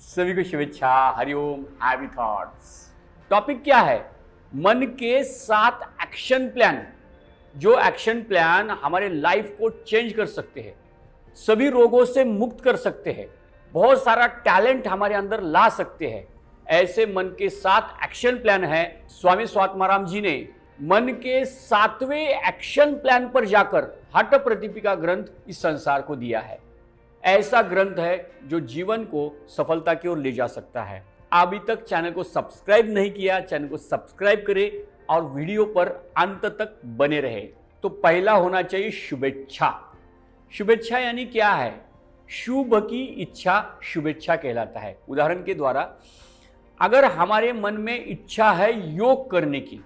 सभी को शुभेच्छा, हरिओम, हैप्पी थॉट्स। टॉपिक क्या है? मन के 7 एक्शन प्लान, जो एक्शन प्लान हमारे लाइफ को चेंज कर सकते हैं, सभी रोगों से मुक्त कर सकते हैं, बहुत सारा टैलेंट हमारे अंदर ला सकते हैं। ऐसे मन के 7 एक्शन प्लान हैं। स्वामी स्वात्माराम जी ने मन के 7वें एक्शन प्लान पर जाकर हठ प्रतिपिका ग्रंथ इस संसार को दिया है। ऐसा ग्रंथ है जो जीवन को सफलता की ओर ले जा सकता है। अभी तक चैनल को सब्सक्राइब नहीं किया, चैनल को सब्सक्राइब करें और वीडियो पर अंत तक बने रहे। तो पहला होना चाहिए शुभेच्छा। शुभेच्छा यानी क्या है? शुभ की इच्छा शुभेच्छा कहलाता है। उदाहरण के द्वारा, अगर हमारे मन में इच्छा है योग करने की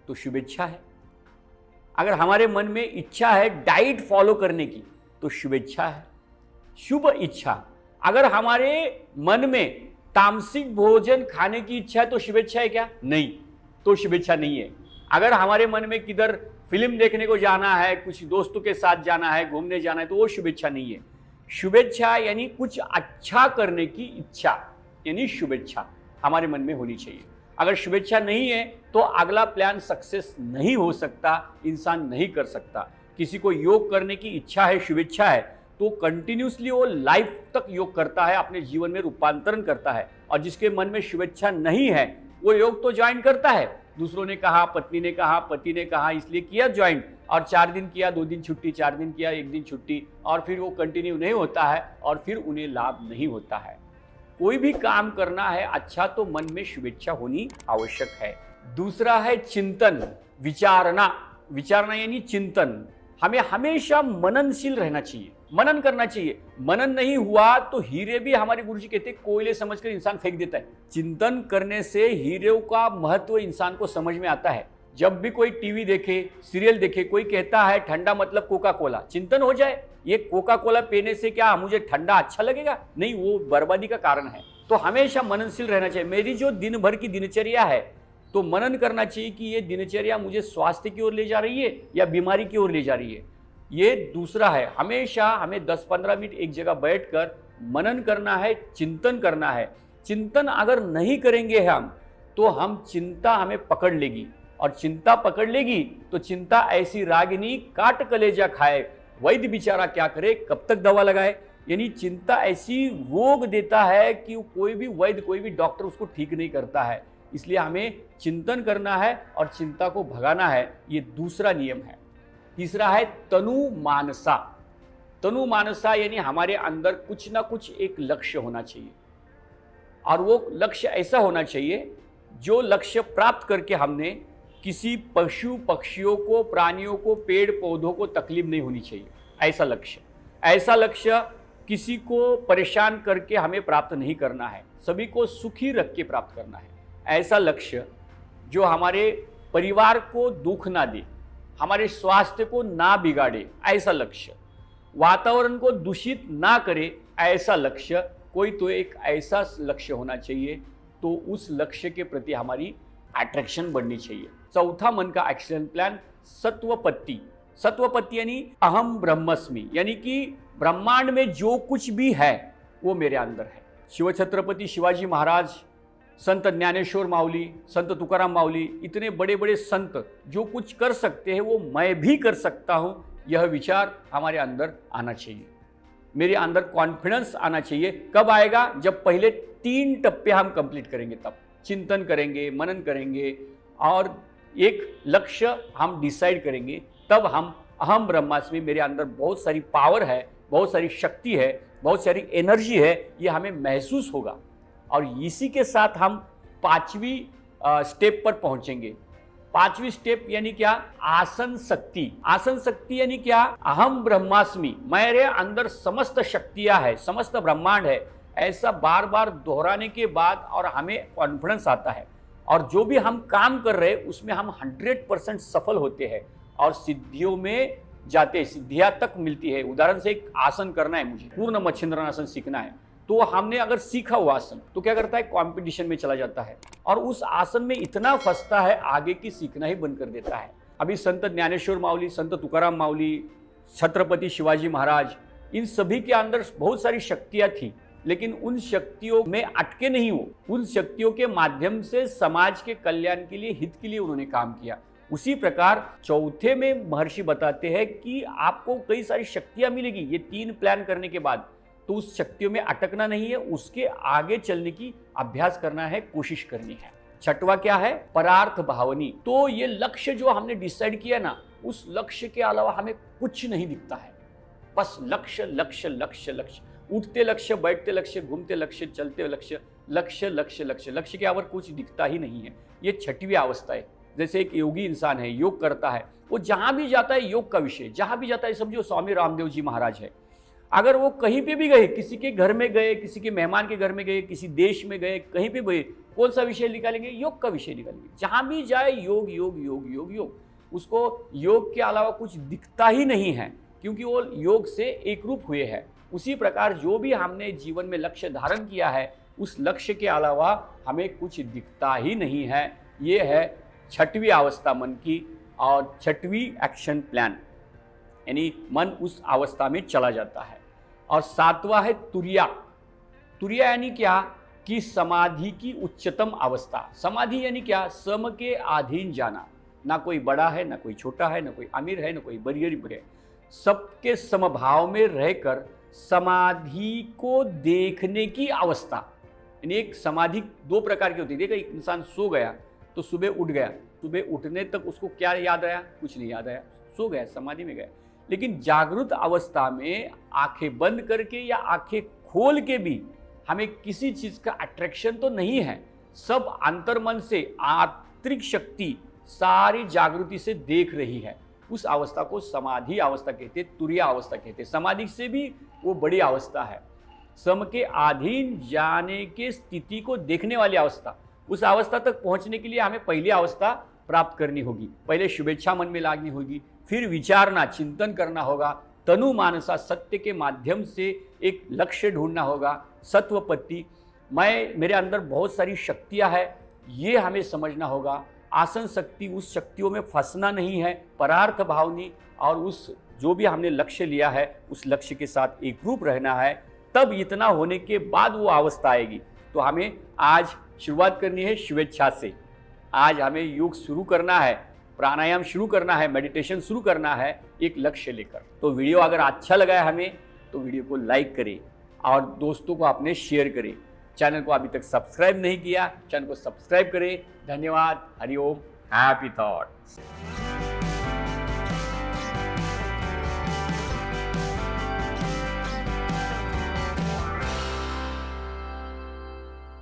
तो शुभेच्छा है। अगर हमारे मन में इच्छा है डाइट फॉलो करने की तो शुभेच्छा है, शुभ इच्छा। अगर हमारे मन में तामसिक भोजन खाने की इच्छा है तो शुभेच्छा है क्या? नहीं, तो शुभेच्छा नहीं है। अगर हमारे मन में किधर फिल्म देखने को जाना है, कुछ दोस्तों के साथ जाना है, घूमने जाना है, तो वो शुभेच्छा नहीं है। शुभेच्छा यानी कुछ अच्छा करने की इच्छा, यानी शुभेच्छा हमारे मन में होनी चाहिए। अगर शुभेच्छा नहीं है तो अगला प्लान सक्सेस नहीं हो सकता, इंसान नहीं कर सकता। किसी को योग करने की इच्छा है, शुभेच्छा है, तो कंटिन्यूसली वो लाइफ तक योग करता है, अपने जीवन में रूपांतरण करता है। और जिसके मन में शुभेच्छा नहीं है वो योग तो ज्वाइन करता है, दूसरों ने कहा, पत्नी ने कहा, पति ने कहा, इसलिए किया ज्वाइन, और 4 दिन किया, 2 दिन छुट्टी, 4 दिन किया, 1 दिन छुट्टी, और फिर वो कंटिन्यू नहीं होता है और फिर उन्हें लाभ नहीं होता है। कोई भी काम करना है अच्छा तो मन में शुभेच्छा होनी आवश्यक है। दूसरा है चिंतन, विचारना। विचारना यानी चिंतन। हमें हमेशा मननशील रहना चाहिए, मनन करना चाहिए। मनन नहीं हुआ तो हीरे भी, हमारे गुरुजी कहते हैं, कोयले समझकर इंसान फेंक देता है। चिंतन करने से हीरे का महत्व इंसान को समझ में आता है। जब भी कोई टीवी देखे, सीरियल देखे, कोई कहता है ठंडा मतलब कोका कोला, चिंतन हो जाए, ये कोका कोला पीने से क्या मुझे ठंडा अच्छा लगेगा? नहीं, वो बर्बादी का कारण है। तो हमेशा मननशील रहना चाहिए। मेरी जो दिन भर की दिनचर्या है तो मनन करना चाहिए कि ये दिनचर्या मुझे स्वास्थ्य की ओर ले जा रही है या बीमारी की ओर ले जा रही है। ये दूसरा है, हमेशा हमें 10-15 मिनट एक जगह बैठकर मनन करना है, चिंतन करना है। चिंतन अगर नहीं करेंगे हम तो हम चिंता हमें पकड़ लेगी, और चिंता पकड़ लेगी तो चिंता ऐसी रागिनी काट कलेजा खाए, वैद्य बेचारा क्या करे, कब तक दवा लगाए। यानी चिंता ऐसी रोग देता है कि कोई भी वैद्य, कोई भी डॉक्टर उसको ठीक नहीं करता है। इसलिए हमें चिंतन करना है और चिंता को भगाना है, ये दूसरा नियम है। तीसरा है तनु मानसा। तनु मानसा यानी हमारे अंदर कुछ ना कुछ एक लक्ष्य होना चाहिए, और वो लक्ष्य ऐसा होना चाहिए जो लक्ष्य प्राप्त करके हमने किसी पशु पक्षियों को, प्राणियों को, पेड़ पौधों को तकलीफ नहीं होनी चाहिए। ऐसा लक्ष्य, ऐसा लक्ष्य किसी को परेशान करके हमें प्राप्त नहीं करना है, सभी को सुखी रख के प्राप्त करना है। ऐसा लक्ष्य जो हमारे परिवार को दुख ना दे, हमारे स्वास्थ्य को ना बिगाड़े, ऐसा लक्ष्य, वातावरण को दूषित ना करे, ऐसा लक्ष्य। कोई तो एक ऐसा लक्ष्य होना चाहिए, तो उस लक्ष्य के प्रति हमारी अट्रैक्शन बढ़नी चाहिए। चौथा मन का एक्शन प्लान सत्वपत्ति। सत्वपत्ति यानी अहम ब्रह्मस्मि, यानी कि ब्रह्मांड में जो कुछ भी है वो मेरे अंदर है। शिव छत्रपति शिवाजी महाराज, संत ज्ञानेश्वर माऊली, संत तुकाराम माऊली, इतने बड़े बड़े संत जो कुछ कर सकते हैं वो मैं भी कर सकता हूँ, यह विचार हमारे अंदर आना चाहिए। मेरे अंदर कॉन्फिडेंस आना चाहिए। कब आएगा? जब पहले 3 टप्पे हम कंप्लीट करेंगे, तब चिंतन करेंगे, मनन करेंगे और एक लक्ष्य हम डिसाइड करेंगे, तब हम अहम ब्रह्मास्मि, मेरे अंदर बहुत सारी पावर है, बहुत सारी शक्ति है, बहुत सारी एनर्जी है, ये हमें महसूस होगा। और इसी के साथ हम 5वीं स्टेप पर पहुंचेंगे। 5वीं स्टेप यानी क्या? आसन शक्ति। आसन शक्ति यानी क्या? अहम ब्रह्मास्मि, मेरे अंदर समस्त शक्तियां है, समस्त ब्रह्मांड है। ऐसा बार बार दोहराने के बाद और हमें कॉन्फिडेंस आता है, और जो भी हम काम कर रहे हैं उसमें हम 100% सफल होते हैं और सिद्धियों में जाते हैं, सिद्धियां तक मिलती है। उदाहरण से एक आसन करना है, मुझे पूर्ण मच्छिंद्रासन सीखना है, तो हमने अगर सीखा वो आसन तो क्या करता है? कंपटीशन में चला जाता है और उस आसन में इतना फंसता है, आगे की सीखना ही बंद कर देता है। अभी संत ज्ञानेश्वर माऊली, संत तुकाराम माऊली, छत्रपति शिवाजी महाराज, इन सभी के अंदर बहुत सारी शक्तियां थी, लेकिन उन शक्तियों में अटके नहीं हो, उन शक्तियों के माध्यम से समाज के कल्याण के लिए, हित के लिए उन्होंने काम किया। उसी प्रकार चौथे में महर्षि बताते हैं कि आपको कई सारी शक्तियां मिलेगी ये 3 प्लान करने के बाद, तो उस शक्तियों में अटकना नहीं है, उसके आगे चलने की अभ्यास करना है, कोशिश करनी है। छठवा क्या है? परार्थ भावनी। तो ये लक्ष्य जो हमने डिसाइड किया ना, उस लक्ष्य के अलावा हमें कुछ नहीं दिखता है, बस लक्ष्य लक्ष्य लक्ष्य लक्ष्य, उठते लक्ष्य, बैठते लक्ष्य, घूमते लक्ष्य, चलते लक्ष्य, लक्ष्य लक्ष्य लक्ष्य, लक्ष्य के अलावा कुछ दिखता ही नहीं है। ये छठवीं अवस्था है। जैसे एक योगी इंसान है, योग करता है, वो जहां भी जाता है योग का विषय, जहां भी जाता है, समझो स्वामी रामदेव जी महाराज है, अगर वो कहीं पे भी गए, किसी के घर में गए, किसी के मेहमान के घर में गए, किसी देश में गए, कहीं पे गए, कौन सा विषय निकालेंगे? योग का विषय निकालेंगे। जहां भी जाए योग योग योग योग योग, उसको योग के अलावा कुछ दिखता ही नहीं है, क्योंकि वो योग से एकरूप हुए हैं। उसी प्रकार जो भी हमने जीवन में लक्ष्य धारण किया है, उस लक्ष्य के अलावा हमें कुछ दिखता ही नहीं है। ये है छठवीं अवस्था मन की, और छठवीं एक्शन प्लान, यानी मन उस अवस्था में चला जाता है। और सातवां है तुरिया। तुरिया यानी क्या? कि समाधि की उच्चतम अवस्था। समाधि यानी क्या? सम के अधीन जाना, ना कोई बड़ा है, ना कोई छोटा है, ना कोई अमीर है, ना कोई गरीब है, सबके समभाव में रहकर समाधि को देखने की अवस्था। यानी एक समाधि 2 प्रकार की होती है। देखो, एक इंसान सो गया तो सुबह उठ गया, सुबह उठने तक उसको क्या याद आया? कुछ नहीं याद आया, सो गया, समाधि में गया। लेकिन जागृत अवस्था में आंखें बंद करके या आंखें खोल के भी हमें किसी चीज का अट्रैक्शन तो नहीं है, सब अंतर्मन से आंतरिक शक्ति सारी जागृति से देख रही है। उस अवस्था को समाधि अवस्था कहते, तुरिया अवस्था कहते। समाधि से भी वो बड़ी अवस्था है, सम के अधीन जाने के स्थिति को देखने वाली अवस्था। उस अवस्था तक पहुंचने के लिए हमें पहली अवस्था प्राप्त करनी होगी। पहले शुभेच्छा मन में लागनी होगी, फिर विचारना, चिंतन करना होगा, तनु मानसा सत्य के माध्यम से एक लक्ष्य ढूंढना होगा, सत्वपत्ति, मेरे अंदर बहुत सारी शक्तियां हैं, ये हमें समझना होगा। आसन शक्ति, उस शक्तियों में फंसना नहीं है, परार्थ भावनी, और उस जो भी हमने लक्ष्य लिया है उस लक्ष्य के साथ एकरूप रहना है। तब इतना होने के बाद वो अवस्था आएगी। तो हमें आज शुरुआत करनी है शुभेच्छा से। आज हमें योग शुरू करना है, प्राणायाम शुरू करना है, मेडिटेशन शुरू करना है, एक लक्ष्य लेकर। तो वीडियो अगर अच्छा लगा है हमें, तो वीडियो को लाइक करें और दोस्तों को अपने शेयर करें। चैनल को अभी तक सब्सक्राइब नहीं किया, चैनल को सब्सक्राइब करें। धन्यवाद। हरिओम। Happy thoughts.